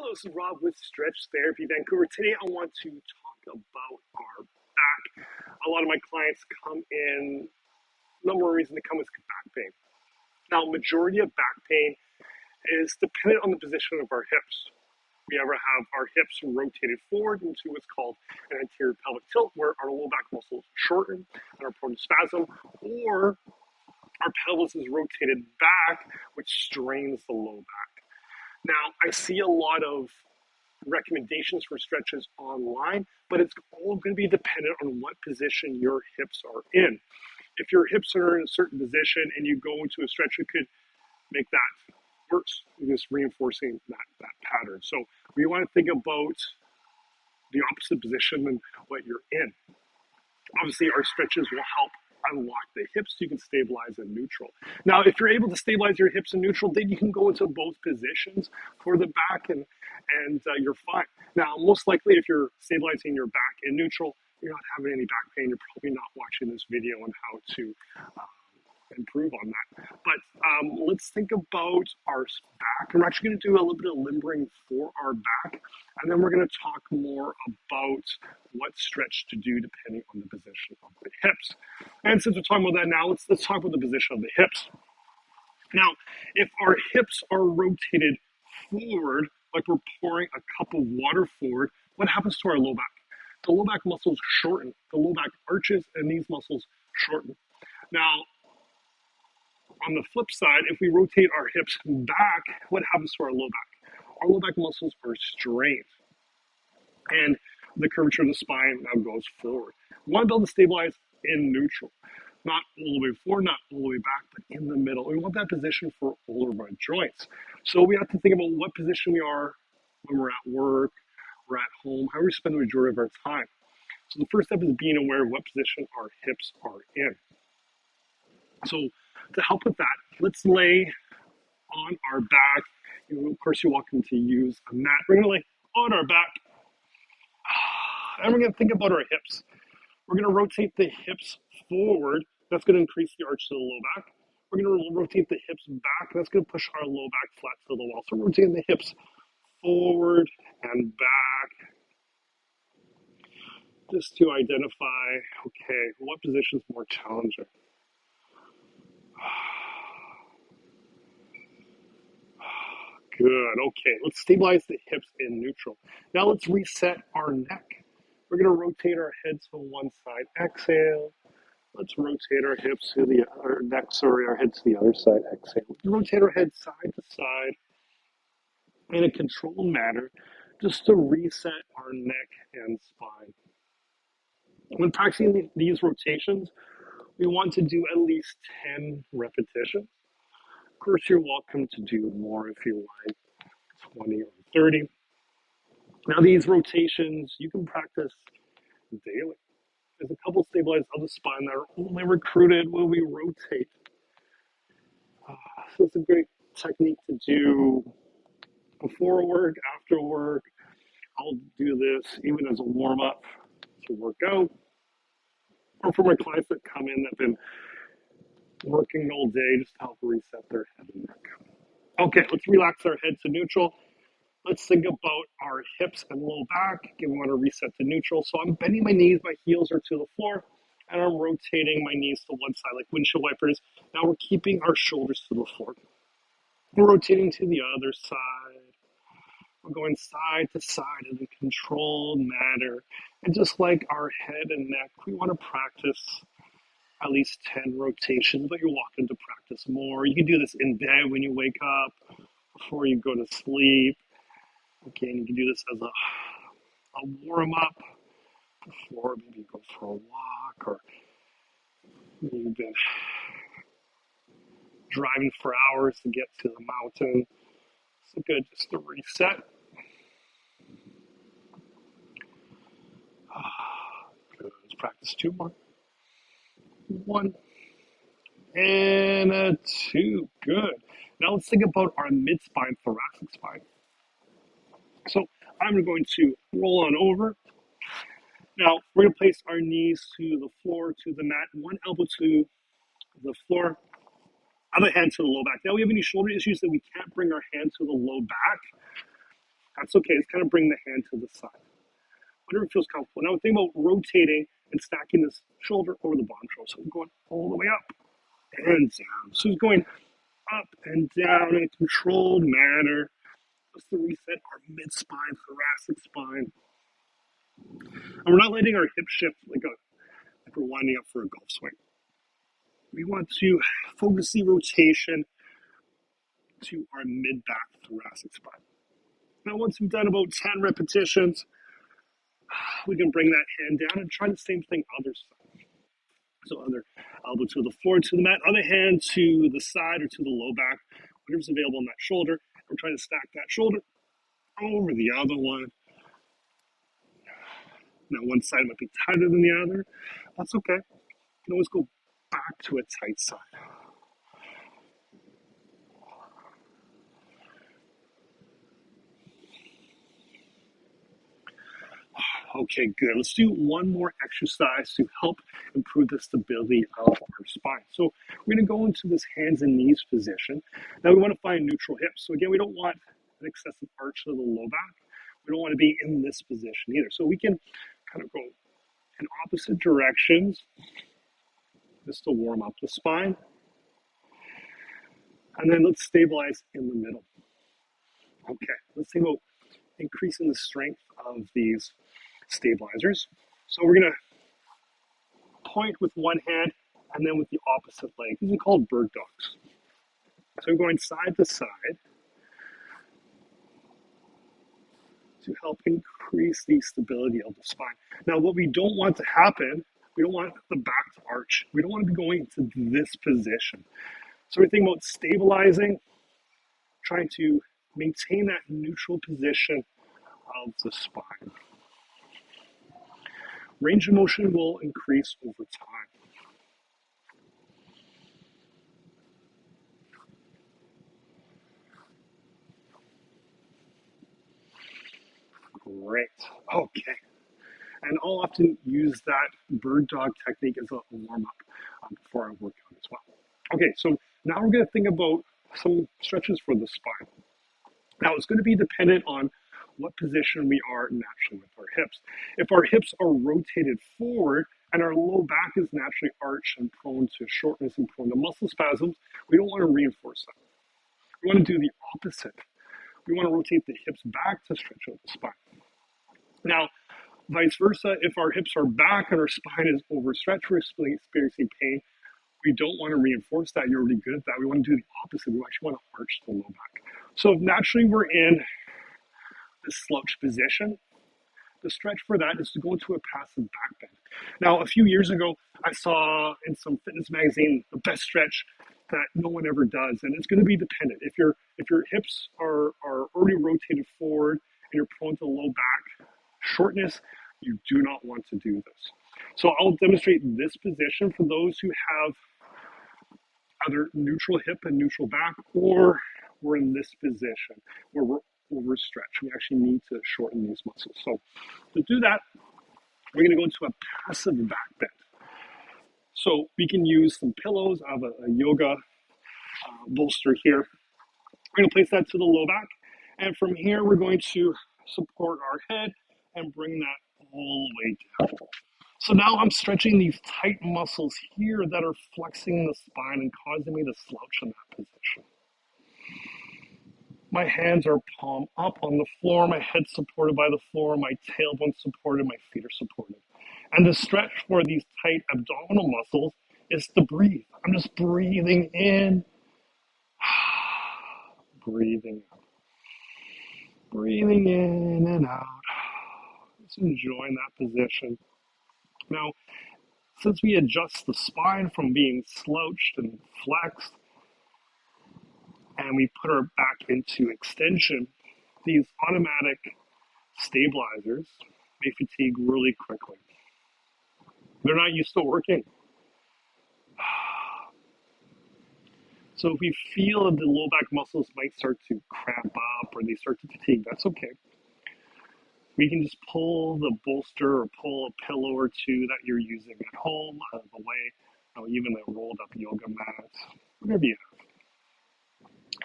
This is Rob with Stretch Therapy Vancouver. Today I want to talk about our back. A lot of my clients come in, number of reasons they come with back pain. Now, majority of back pain is dependent on the position of our hips. We ever have our hips rotated forward into what's called an anterior pelvic tilt, where our low back muscles shorten and are prone to spasm, or our pelvis is rotated back, which strains the low back. Now, I see a lot of recommendations for stretches online, but it's all going to be dependent on what position your hips are in. If your hips are in a certain position and you go into a stretch, it could make that worse, just reinforcing that pattern. So we want to think about the opposite position than what you're in. Obviously, our stretches will help unlock the hips so you can stabilize in neutral. Now, if you're able to stabilize your hips in neutral, then you can go into both positions for the back and you're fine. Now, most likely, if you're stabilizing your back in neutral, you're not having any back pain. You're probably not watching this video on how to improve on that. But let's think about our back. I'm actually going to do a little bit of limbering for our back, and then we're going to talk more about what stretch to do depending on the position of the hips. And since we're talking about that now, let's talk about the position of the hips. Now, if our hips are rotated forward, like we're pouring a cup of water forward, what happens to our low back? The low back muscles shorten. The low back arches, and these muscles shorten. Now, on the flip side, if we rotate our hips back, what happens to our low back? Our low back muscles are strained, and the curvature of the spine now goes forward. We want to be able to stabilize in neutral, not all the way forward, not all the way back, but in the middle. We want that position for all of our joints. So we have to think about what position we are when we're at work, we're at home, how we spend the majority of our time. So the first step is being aware of what position our hips are in. So to help with that, let's lay on our back. Of course, you're welcome to use a mat. We're going to lay on our back, and we're going to think about our hips. We're going to rotate the hips forward. That's going to increase the arch to the low back. We're going to rotate the hips back. That's going to push our low back flat to the wall. So we're rotating the hips forward and back, just to identify, okay, what position is more challenging? Good. Okay, let's stabilize the hips in neutral. Now let's reset our neck. We're going to rotate our head to one side. Exhale. Let's rotate our hips to our head to the other side. Exhale. Rotate our head side to side in a controlled manner, just to reset our neck and spine. When practicing these rotations, we want to do at least 10 repetitions. Of course, you're welcome to do more if you like, 20 or 30. Now, these rotations, you can practice daily. There's a couple stabilizers of the spine that are only recruited when we rotate. So it's a great technique to do before work, after work. I'll do this even as a warm-up to work out. Or for my clients that come in that have been working all day, just to help reset their head and neck. Okay, let's relax our head to neutral. Let's think about our hips and low back. Again, we want to reset to neutral. So I'm bending my knees, my heels are to the floor, and I'm rotating my knees to one side like windshield wipers. Now we're keeping our shoulders to the floor. We're rotating to the other side. We're going side to side in a controlled manner. And just like our head and neck, we want to practice at least 10 rotations, but you're welcome to practice more. You can do this in bed when you wake up, before you go to sleep. Again, you can do this as a warm-up before maybe you go for a walk, or you've been driving for hours to get to the mountain. So good, just to reset. Good. Let's practice 2 more. 1 and a 2. Good. Now let's think about our mid-spine, thoracic spine. So I'm going to roll on over. Now we're going to place our knees to the floor, to the mat, one elbow to the floor, other hand to the low back. Now we have any shoulder issues that we can't bring our hand to the low back. That's okay. Just kind of bring the hand to the side. Whatever feels comfortable. Now think about rotating and stacking this shoulder over the bottom shoulder. So we're going all the way up and down. So it's going up and down in a controlled manner. Just to reset our mid-spine, thoracic spine. And we're not letting our hips shift like we're winding up for a golf swing. We want to focus the rotation to our mid-back thoracic spine. Now, once we've done about 10 repetitions, we can bring that hand down and try the same thing other side. So other elbow to the floor, to the mat, other hand to the side or to the low back, whatever's available on that shoulder. We're trying to stack that shoulder over the other one. Now, one side might be tighter than the other. That's okay. You can always go back to a tight side. Okay, good. Let's do one more exercise to help improve the stability of our spine. So we're going to go into this hands and knees position. Now we want to find neutral hips. So again, we don't want an excessive arch to the low back. We don't want to be in this position either. So we can kind of go in opposite directions just to warm up the spine. And then let's stabilize in the middle. Okay, let's think about increasing the strength of these stabilizers. So we're going to point with one hand and then with the opposite leg. These are called bird dogs. So I'm going side to side to help increase the stability of the spine. Now, what we don't want to happen, we don't want the back to arch. We don't want to be going to this position. So we're thinking about stabilizing, trying to maintain that neutral position of the spine. Range of motion will increase over time. Great. Okay. And I'll often use that bird dog technique as a warm up before I work out as well. Okay, so now we're going to think about some stretches for the spine. Now it's going to be dependent on what position we are naturally with our hips. If our hips are rotated forward and our low back is naturally arched and prone to shortness and prone to muscle spasms, we don't want to reinforce that. We want to do the opposite. We want to rotate the hips back to stretch out the spine. Now, vice versa, if our hips are back and our spine is overstretched, we're experiencing pain, we don't want to reinforce that. You're already good at that. We want to do the opposite. We actually want to arch the low back. So if naturally we're in this slouch position, the stretch for that is to go into a passive back bend. Now, a few years ago, I saw in some fitness magazine the best stretch that no one ever does, and it's going to be dependent. If your hips are already rotated forward and you're prone to low back shortness, you do not want to do this. So I'll demonstrate this position for those who have either neutral hip and neutral back, or we're in this position where we're overstretched. We actually need to shorten these muscles. So to do that, we're going to go into a passive back bend. So we can use some pillows. I have a yoga bolster here. We're going to place that to the low back. And from here, we're going to support our head and bring that all the way down. So now I'm stretching these tight muscles here that are flexing the spine and causing me to slouch in that position. My hands are palm up on the floor, my head supported by the floor, my tailbone supported, my feet are supported. And the stretch for these tight abdominal muscles is to breathe. I'm just breathing in, breathing out, breathing in and out. Just enjoying that position. Now, since we adjust the spine from being slouched and flexed, and we put our back into extension, these automatic stabilizers may fatigue really quickly. They're not used to working. So if we feel that the low back muscles might start to cramp up or they start to fatigue, that's okay. We can just pull the bolster or pull a pillow or two that you're using at home out of the way, even a rolled up yoga mat, whatever you have.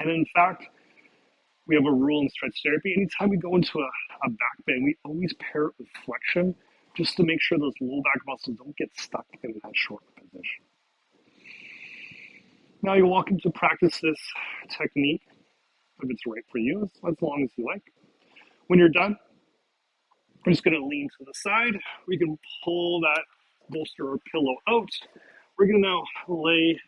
And in fact, We have a rule in stretch therapy. Anytime we go into a back bend, we always pair it with flexion just to make sure those low back muscles don't get stuck in that short position. Now you're welcome to practice this technique if it's right for you, as long as you like. When you're done, we're just going to lean to the side. We can pull that bolster or pillow out. We're going to now lay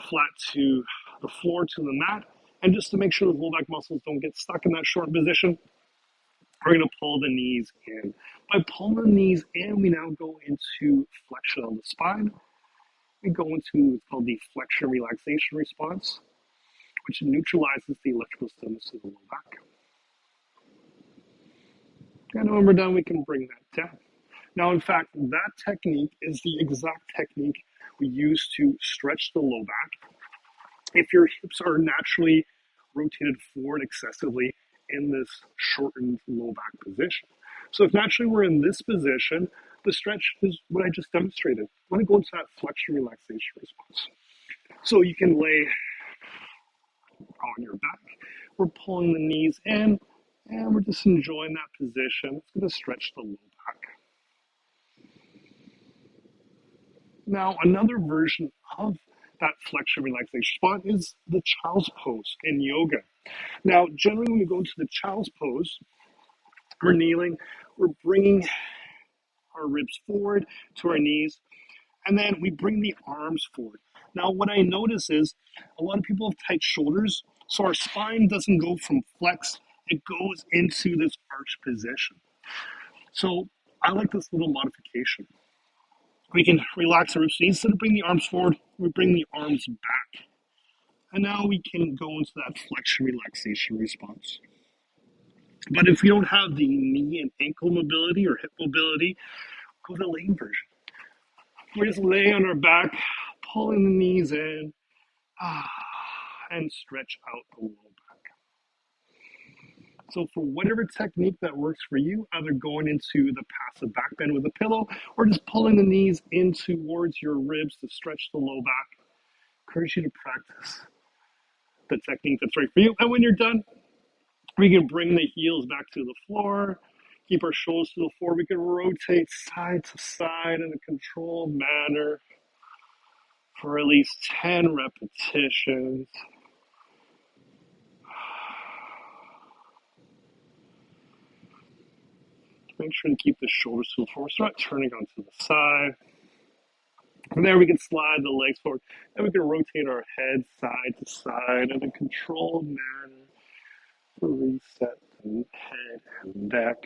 flat to the floor, to the mat. And just to make sure the low back muscles don't get stuck in that short position, we're going to pull the knees in. By pulling the knees in, we now go into flexion on the spine. We go into what's called the flexion relaxation response, which neutralizes the electrical stimulus of the low back. And when we're done, we can bring that down. Now, in fact, that technique is the exact technique we use to stretch the low back. If your hips are naturally rotated forward excessively in this shortened low back position. So if naturally we're in this position, the stretch is what I just demonstrated. I want to go into that flexion relaxation response. So you can lay on your back. We're pulling the knees in, and we're just enjoying that position. It's going to stretch the low back. Now, another version of that flexion relaxation spot is the child's pose in yoga. Now, generally when we go into the child's pose, we're kneeling, we're bringing our ribs forward to our knees, and then we bring the arms forward. Now, what I notice is a lot of people have tight shoulders, so our spine doesn't go from flex, it goes into this arch position. So I like this little modification. We can relax our ribs. Instead of bringing the arms forward, we bring the arms back. And now we can go into that flexion relaxation response. But if we don't have the knee and ankle mobility or hip mobility, go to the laying version. We just lay on our back, pulling the knees in, and stretch out the low back. So for whatever technique that works for you, either going into the passive back bend with a pillow or just pulling the knees in towards your ribs to stretch the low back, I encourage you to practice the technique that's right for you. And when you're done, we can bring the heels back to the floor, keep our shoulders to the floor. We can rotate side to side in a controlled manner for at least 10 repetitions. Make sure to keep the shoulders to the floor. Start turning onto the side. From there, we can slide the legs forward. Then we can rotate our head side to side in a controlled manner to reset the head and neck.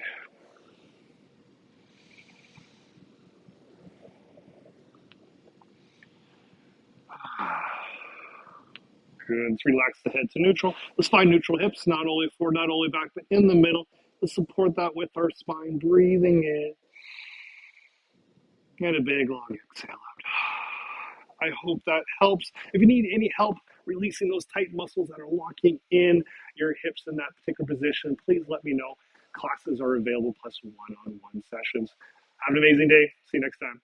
Good. Let's relax the head to neutral. Let's find neutral hips, not only forward, not only back, but in the middle. Let's support that with our spine, breathing in. And a big long exhale out. I hope that helps. If you need any help releasing those tight muscles that are locking in your hips in that particular position, please let me know. Classes are available plus one-on-one sessions. Have an amazing day. See you next time.